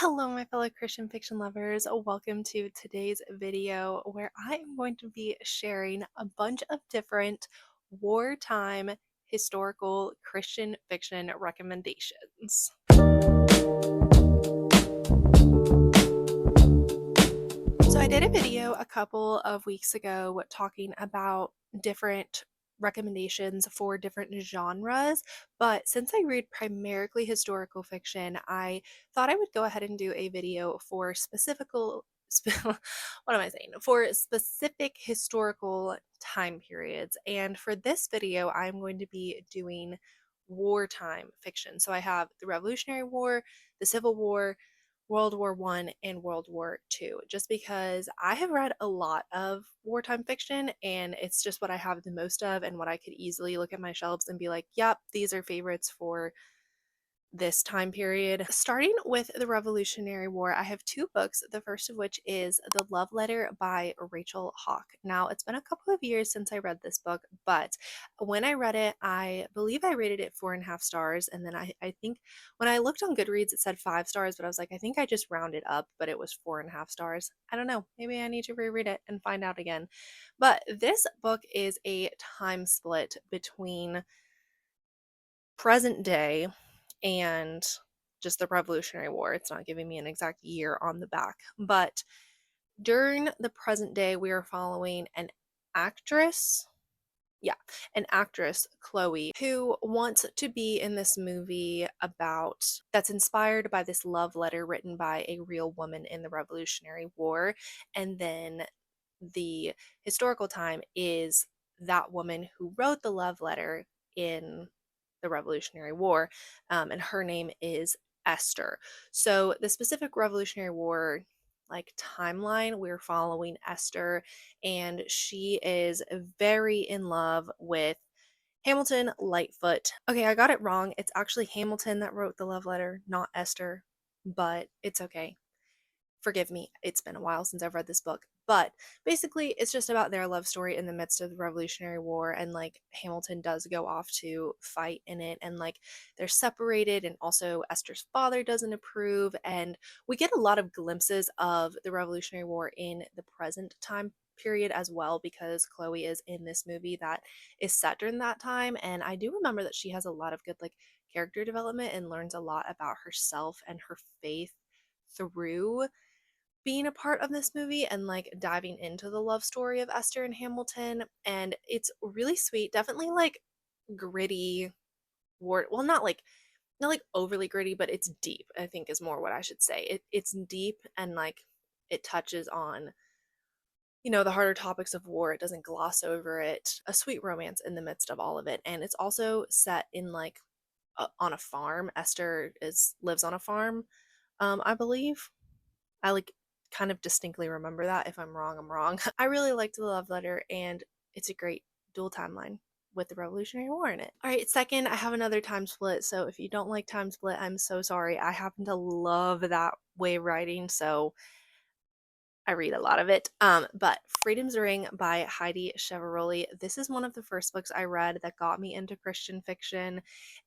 Hello, my fellow Christian fiction lovers. Welcome to today's video where I am going to be sharing a bunch of different wartime historical Christian fiction recommendations. So, I did a video a couple of weeks ago talking about different recommendations for different genres, but since I read primarily historical fiction, I thought I would go ahead and do a video for what am I saying? For specific historical time periods. And for this video, I'm going to be doing wartime fiction. So I have the Revolutionary War, the Civil War, World War One and World War Two, just because I have read a lot of wartime fiction and it's just what I have the most of and what I could easily look at my shelves and be like, yep, these are favorites for this time period. Starting with the Revolutionary War, I have two books, the first of which is The Love Letter by Rachel Hauck. Now, it's been a couple of years since I read this book, but when I read it, I believe I rated it 4.5 stars. And then I think when I looked on Goodreads, it said 5 stars, but I was like, I think I just rounded up, but it was 4.5 stars. I don't know. Maybe I need to reread it and find out again. But this book is a time split between present day and just the Revolutionary War. It's not giving me an exact year on the back. But during the present day, we are following an actress. Yeah, an actress, Chloe, who wants to be in this movie about that's inspired by this love letter written by a real woman in the Revolutionary War. And then the historical time is that woman who wrote the love letter in the Revolutionary War, and her name is Esther. So the specific Revolutionary War like timeline, we're following Esther, and she is very in love with Hamilton Lightfoot. Okay, I got it wrong. It's actually Hamilton that wrote the love letter, not Esther, but it's okay. Forgive me, it's been a while since I've read this book. But basically, it's just about their love story in the midst of the Revolutionary War. And like Hamilton does go off to fight in it. And like they're separated. And also, Esther's father doesn't approve. And we get a lot of glimpses of the Revolutionary War in the present time period as well, because Chloe is in this movie that is set during that time. And I do remember that she has a lot of good like character development and learns a lot about herself and her faith through being a part of this movie and like diving into the love story of Esther and Hamilton. And it's really sweet, definitely like gritty war. Well, not like overly gritty, but it's deep, I think is more what I should say. It's deep and like it touches on, the harder topics of war. It doesn't gloss over it. A sweet romance in the midst of all of it. And it's also set in like on a farm. Esther is lives on a farm, I believe. I like kind of distinctly remember that. If I'm wrong, I'm wrong. I really liked the love letter, and it's a great dual timeline with the Revolutionary War in it. All right, second, I have another time split. So if you don't like time split, I'm so sorry. I happen to love that way of writing, so I read a lot of it. But Freedom's Ring by Heidi Chiavaroli. This is one of the first books I read that got me into Christian fiction.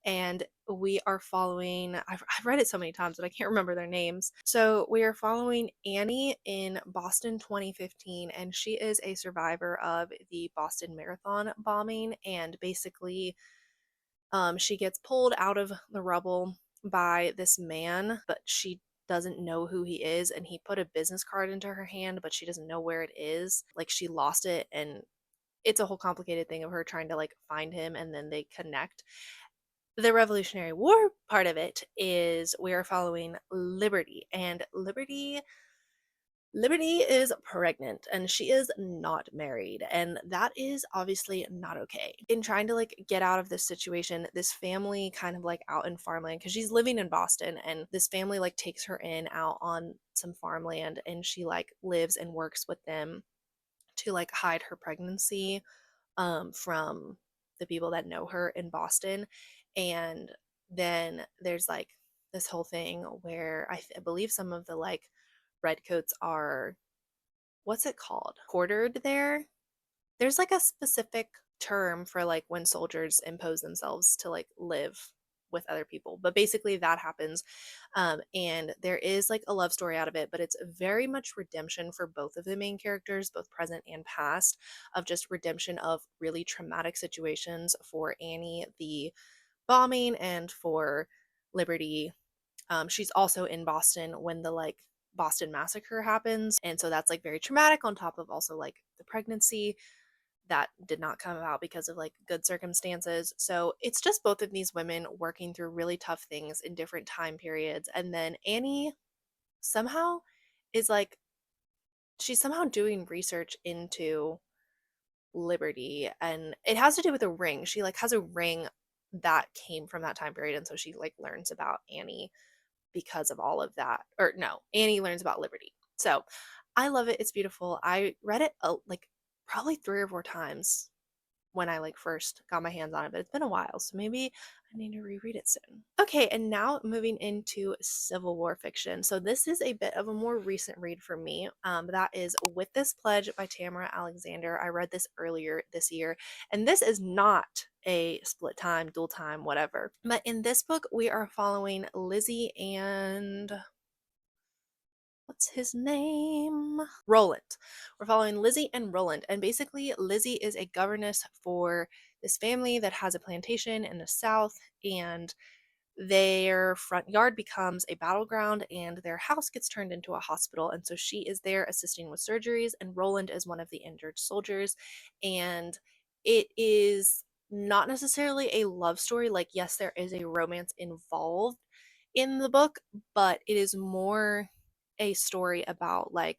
And we are following, I've read it so many times, but I can't remember their names. So we are following Annie in Boston 2015, and she is a survivor of the Boston Marathon bombing. And basically, she gets pulled out of the rubble by this man, but she doesn't know who he is, and he put a business card into her hand, but she doesn't know where it is. Like she lost it, and it's a whole complicated thing of her trying to like find him, and then they connect. The Revolutionary War part of it is we are following Liberty, and Liberty is pregnant and she is not married, and that is obviously not okay. In trying to like get out of this situation, this family kind of like out in farmland, because she's living in Boston, and this family like takes her in out on some farmland, and she like lives and works with them to like hide her pregnancy from the people that know her in Boston. And then there's like this whole thing where I believe some of the like redcoats are, what's it called, quartered there. There's like a specific term for like when soldiers impose themselves to like live with other people. But basically, that happens. And there is like a love story out of it, but it's very much redemption for both of the main characters, both present and past, of just redemption of really traumatic situations for Annie, the bombing, and for Liberty. She's also in Boston when the like Boston massacre happens. And so that's like very traumatic on top of also like the pregnancy that did not come about because of like good circumstances. So it's just both of these women working through really tough things in different time periods. And then Annie somehow is like, she's somehow doing research into Liberty, and it has to do with a ring. She like has a ring that came from that time period. And so she like learns about Annie because of all of that. Or no, Annie learns about Liberty. So I love it. It's beautiful. I read it like probably 3 or 4 times when I like first got my hands on it, but it's been a while, so maybe I need to reread it soon. Okay, and now moving into Civil War fiction. So this is a bit of a more recent read for me. That is With This Pledge by Tamera Alexander. I read this earlier this year, and this is not a split time, dual time, whatever. But in this book, we are following Lizzie and what's his name? Roland. We're following Lizzie and Roland. And basically, Lizzie is a governess for this family that has a plantation in the South, and their front yard becomes a battleground and their house gets turned into a hospital. And so she is there assisting with surgeries, and Roland is one of the injured soldiers. And it is not necessarily a love story. Like, yes, there is a romance involved in the book, but it is more a story about like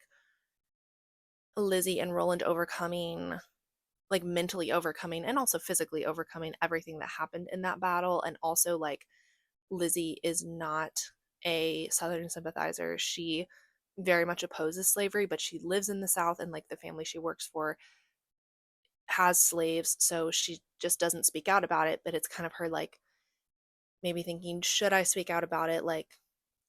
Lizzie and Roland overcoming, like mentally overcoming and also physically overcoming everything that happened in that battle. And also, like, Lizzie is not a Southern sympathizer. She very much opposes slavery, but she lives in the South, and like the family she works for has slaves. So she just doesn't speak out about it. But it's kind of her like maybe thinking, should I speak out about it? Like,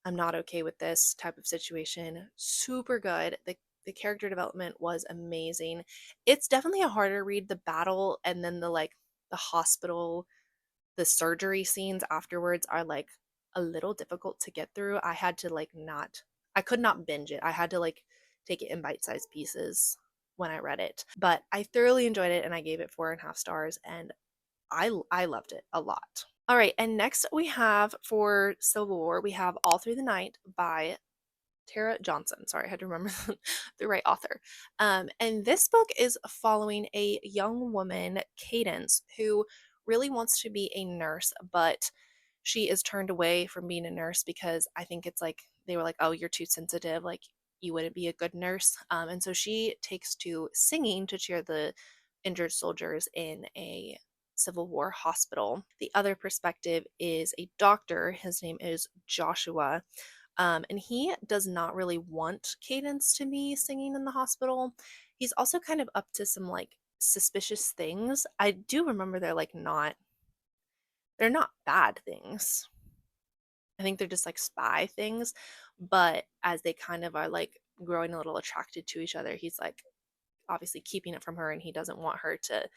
I'm not okay with this type of situation. Super good. The character development was amazing. It's definitely a harder read. The battle and then the like the hospital, the surgery scenes afterwards are like a little difficult to get through. I had to like not I could not binge it. I had to like take it in bite-sized pieces when I read it. But I thoroughly enjoyed it and I gave it 4.5 stars, and I loved it a lot. All right, and next we have for Civil War, we have All Through the Night by Tara Johnson. Sorry, I had to remember the right author. And this book is following a young woman, Cadence, who really wants to be a nurse, but she is turned away from being a nurse because I think it's like they were like, oh, you're too sensitive. Like, you wouldn't be a good nurse. And so she takes to singing to cheer the injured soldiers in a Civil War hospital. The other perspective is a doctor. His name is Joshua, and he does not really want Cadence to be singing in the hospital. He's also kind of up to some like suspicious things. I do remember they're not bad things. I think they're just like spy things. But as they kind of are like growing a little attracted to each other, he's like obviously keeping it from her, and he doesn't want her to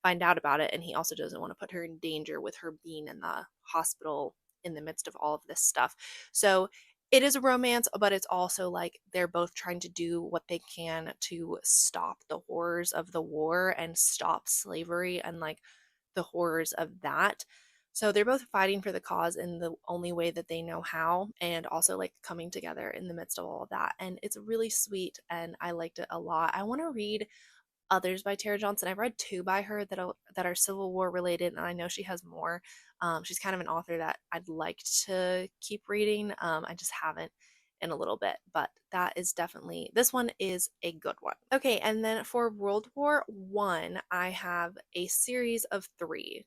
find out about it. And he also doesn't want to put her in danger with her being in the hospital in the midst of all of this stuff. So it is a romance, but it's also like they're both trying to do what they can to stop the horrors of the war and stop slavery and like the horrors of that. So they're both fighting for the cause in the only way that they know how, and also like coming together in the midst of all of that. And it's really sweet, and I liked it a lot. I want to read others by Tara Johnson. I've read 2 by her that are Civil War related, and I know she has more. She's kind of an author that I'd like to keep reading. I just haven't in a little bit, but that is definitely, this one is a good one. Okay, and then for World War I, I have a series of 3.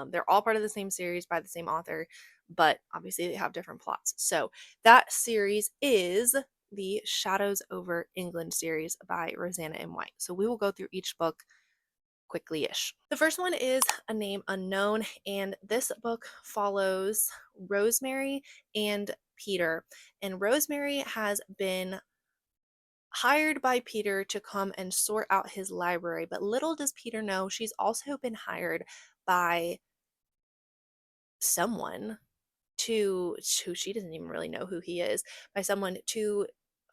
They're all part of the same series by the same author, but obviously they have different plots. So that series is the Shadows Over England series by Roseanna M. White. So we will go through each book quickly-ish. The first one is A Name Unknown, and this book follows Rosemary and Peter. And Rosemary has been hired by Peter to come and sort out his library, but little does Peter know she's also been hired by someone. who she doesn't even really know who he is, by someone to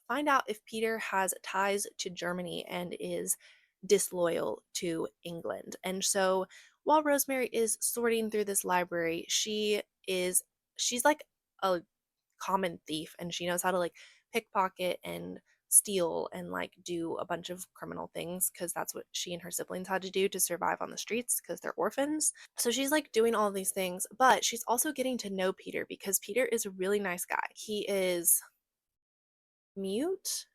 find out if Peter has ties to Germany and is disloyal to England. And so while Rosemary is sorting through this library, she's like a common thief, and she knows how to like pickpocket and steal and like do a bunch of criminal things because that's what she and her siblings had to do to survive on the streets because they're orphans. So she's like doing all these things, but she's also getting to know Peter because Peter is a really nice guy. He is mute.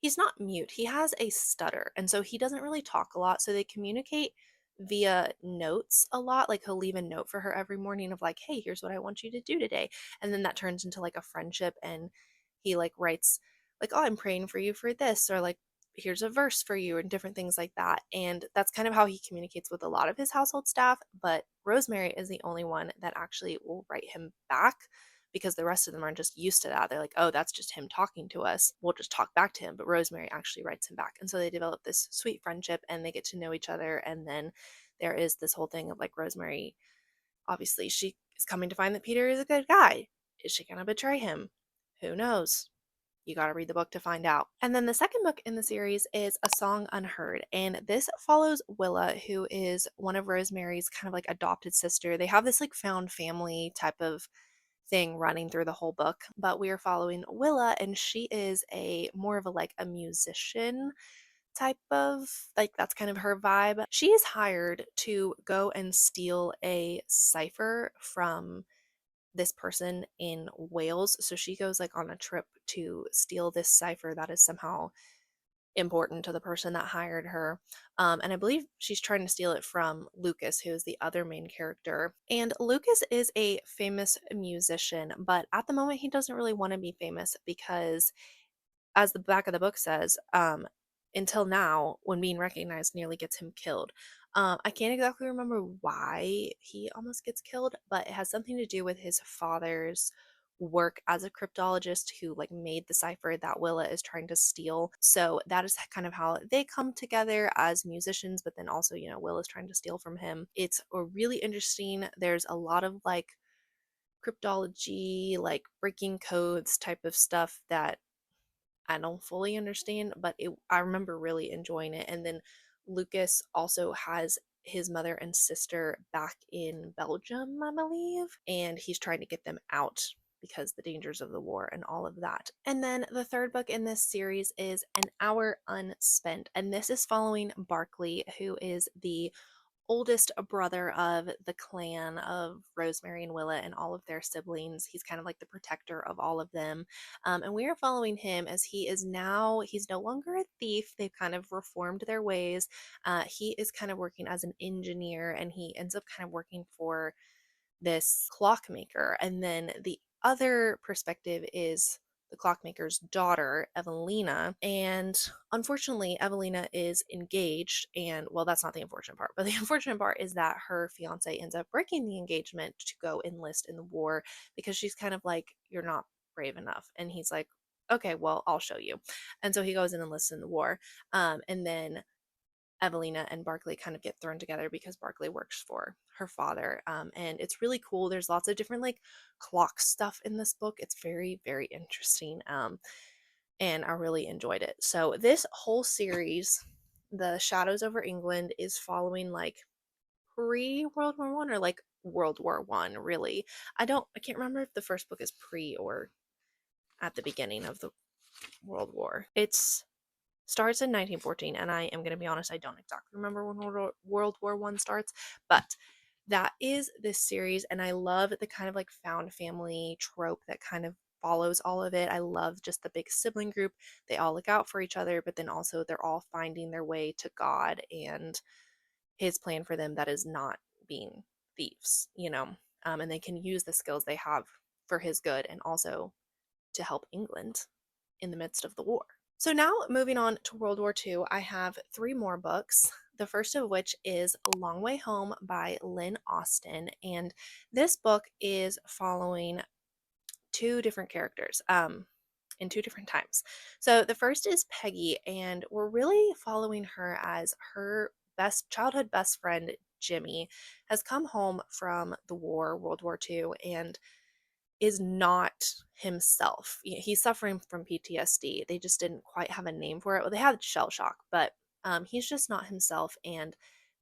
He's not mute. He has a stutter. And so he doesn't really talk a lot. So they communicate via notes a lot. Like he'll leave a note for her every morning of like, hey, here's what I want you to do today. And then that turns into like a friendship. And he like writes, like, oh, I'm praying for you for this, or like, here's a verse for you, and different things like that. And that's kind of how he communicates with a lot of his household staff. But Rosemary is the only one that actually will write him back because the rest of them are just used to that. They're like, oh, that's just him talking to us. We'll just talk back to him. But Rosemary actually writes him back. And so they develop this sweet friendship and they get to know each other. And then there is this whole thing of like Rosemary, obviously, she is coming to find that Peter is a good guy. Is she going to betray him? Who knows? You got to read the book to find out. And then the second book in the series is A Song Unheard. And this follows Willa, who is one of Rosemary's kind of like adopted sister. They have this like found family type of thing running through the whole book, but we are following Willa, and she is a more of a like a musician type of, like, that's kind of her vibe. She is hired to go and steal a cipher from this person in Wales. So she goes like on a trip to steal this cipher that is somehow important to the person that hired her. And I believe she's trying to steal it from Lucas, who is the other main character. And Lucas is a famous musician, but at the moment he doesn't really want to be famous because, as the back of the book says, until now, when being recognized nearly gets him killed. I can't exactly remember why he almost gets killed, but it has something to do with his father's work as a cryptologist who like made the cipher that Willa is trying to steal. So that is kind of how they come together as musicians, but then also, you know, Willa's trying to steal from him. It's a really interesting. There's a lot of like cryptology, like breaking codes type of stuff that I don't fully understand, but I remember really enjoying it. And then Lucas also has his mother and sister back in Belgium, I believe, and he's trying to get them out because the dangers of the war and all of that. And then the third book in this series is An Hour Unspent, and this is following Barkley, who is the oldest brother of the clan of Rosemary and Willa and all of their siblings. He's kind of like the protector of all of them. And we are following him as he's no longer a thief. They've kind of reformed their ways. He is kind of working as an engineer, and he ends up kind of working for this clockmaker. And then the other perspective is the clockmaker's daughter, Evelina. And unfortunately, Evelina is engaged. And well, that's not the unfortunate part, but the unfortunate part is that her fiance ends up breaking the engagement to go enlist in the war because she's kind of like, you're not brave enough. And he's like, okay, well, I'll show you. And so he goes and enlists in the war. And then Evelina and Barkley kind of get thrown together because Barkley works for her father. And it's really cool. There's lots of different like clock stuff in this book. It's very, very interesting. And I really enjoyed it. So this whole series, The Shadows Over England, is following like pre World War One or like World War One, really. I can't remember if the first book is pre or at the beginning of the World War. It's starts in 1914, and I am going to be honest, I don't exactly remember when World War One starts, but that is this series, and I love the kind of like found family trope that kind of follows all of it. I love just the big sibling group. They all look out for each other, but then also they're all finding their way to God and his plan for them that is not being thieves, you know, and they can use the skills they have for his good and also to help England in the midst of the war. So now moving on to World War II, I have three more books. The first of which is A Long Way Home by Lynn Austen. And this book is following two different characters in two different times. So the first is Peggy, and we're really following her as her childhood best friend, Jimmy, has come home from the war, World War II, and is not himself. He's suffering from PTSD. They just didn't quite have a name for it. Well, they had shell shock, but he's just not himself. And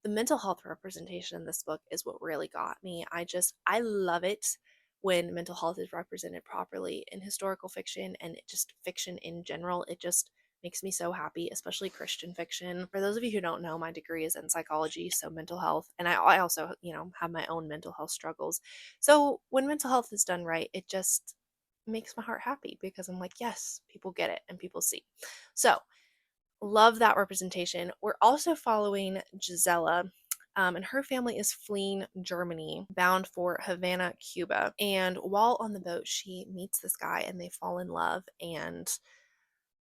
the mental health representation in this book is what really got me. I love it when mental health is represented properly in historical fiction and just fiction in general. It just makes me so happy, especially Christian fiction. For those of you who don't know, my degree is in psychology, so mental health, and I also, have my own mental health struggles. So when mental health is done right, it just makes my heart happy because I'm like, yes, people get it and people see. So love that representation. We're also following Gisela. And her family is fleeing Germany, bound for Havana, Cuba. And while on the boat, she meets this guy and they fall in love. And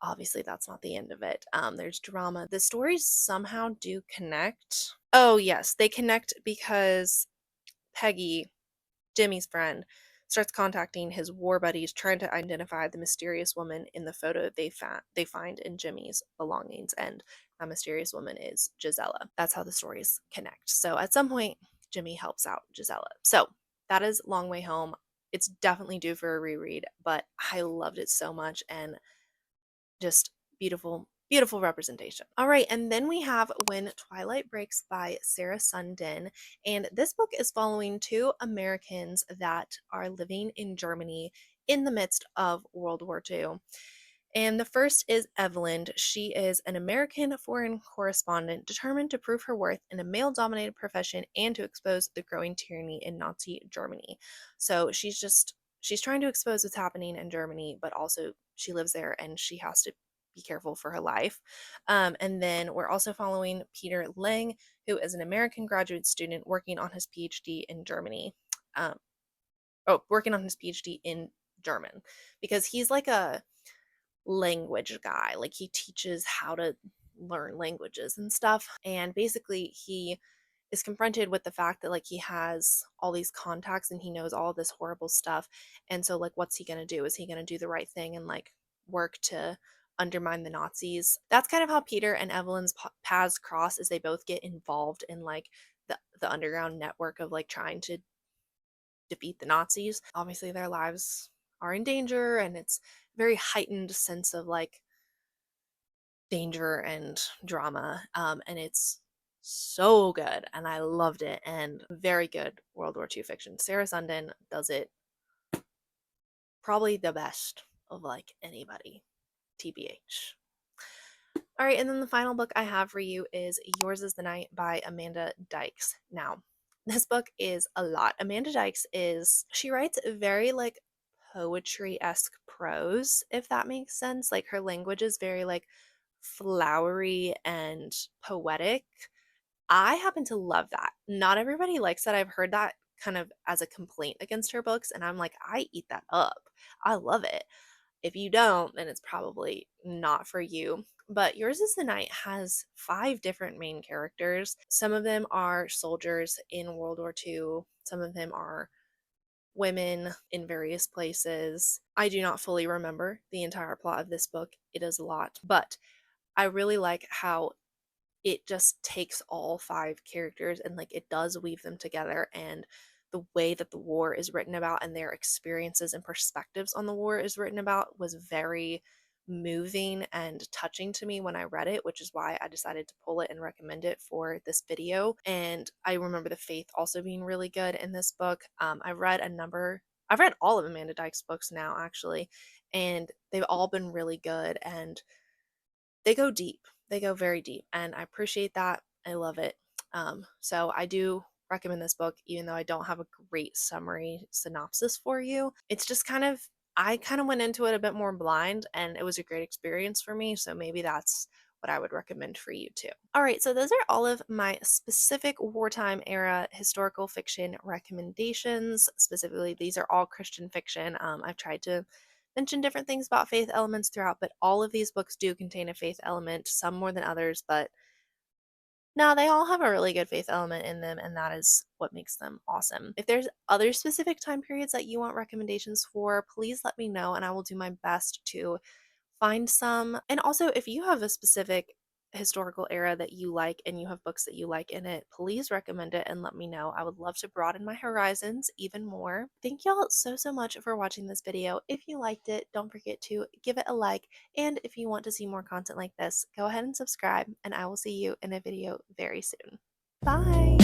obviously, that's not the end of it. There's drama. The stories somehow do connect. Oh, yes, they connect because Peggy, Jimmy's friend, starts contacting his war buddies trying to identify the mysterious woman in the photo they find in Jimmy's belongings, and that mysterious woman is Gisela. That's how the stories connect. So at some point, Jimmy helps out Gisela. So that is Long Way Home. It's definitely due for a reread, but I loved it so much, and just beautiful, beautiful representation. All right, and then we have When Twilight Breaks by Sarah Sundin. And this book is following two Americans that are living in Germany in the midst of World War II. And the first is Evelyn. She is an American foreign correspondent determined to prove her worth in a male dominated profession and to expose the growing tyranny in Nazi Germany. So she's trying to expose what's happening in Germany, but also she lives there and she has to be careful for her life. And then we're also following Peter Lang, who is an American graduate student working on his PhD in Germany. Working on his PhD in German, because he's like a language guy. Like he teaches how to learn languages and stuff. And basically he is confronted with the fact that like he has all these contacts and he knows all this horrible stuff. And so like what's he going to do? Is he going to do the right thing and like work to undermine the Nazis? That's kind of how Peter and Evelyn's paths cross, as they both get involved in like the underground network of like trying to defeat the Nazis. Obviously their lives are in danger and it's a very heightened sense of like danger and drama. And it's so good and I loved it, and very good World War II fiction. Sarah Sundin does it probably the best of like anybody, TBH. All right, and then the final book I have for you is Yours is the Night by Amanda Dykes. Now, this book is a lot. Amanda Dykes she writes very like poetry-esque prose, if that makes sense. Like her language is very like flowery and poetic. I happen to love that. Not everybody likes that. I've heard that kind of as a complaint against her books, and I'm like, I eat that up. I love it. If you don't, then it's probably not for you. But Yours is the Night has 5 different main characters. Some of them are soldiers in World War II, some of them are women in various places. I do not fully remember the entire plot of this book, it is a lot, but I really like how it just takes all 5 characters and like it does weave them together, and the way that the war is written about and their experiences and perspectives on the war is written about was very moving and touching to me when I read it, which is why I decided to pull it and recommend it for this video. And I remember the faith also being really good in this book. I've read all of Amanda Dykes' books now actually, and they've all been really good, and they go deep. They go very deep, and I appreciate that. I love it. So I do recommend this book, even though I don't have a great summary synopsis for you. It's just I kind of went into it a bit more blind, and it was a great experience for me. So maybe that's what I would recommend for you too. All right, so those are all of my specific wartime era historical fiction recommendations. Specifically, these are all Christian fiction. I've tried to mention different things about faith elements throughout, but all of these books do contain a faith element, some more than others, but no, they all have a really good faith element in them, and that is what makes them awesome. If there's other specific time periods that you want recommendations for, please let me know, and I will do my best to find some. And also, if you have a specific historical era that you like and you have books that you like in it, please recommend it and let me know. I would love to broaden my horizons even more. Thank y'all so much for watching this video. If you liked it, don't forget to give it a like. And if you want to see more content like this, go ahead and subscribe, and I will see you in a video very soon. Bye!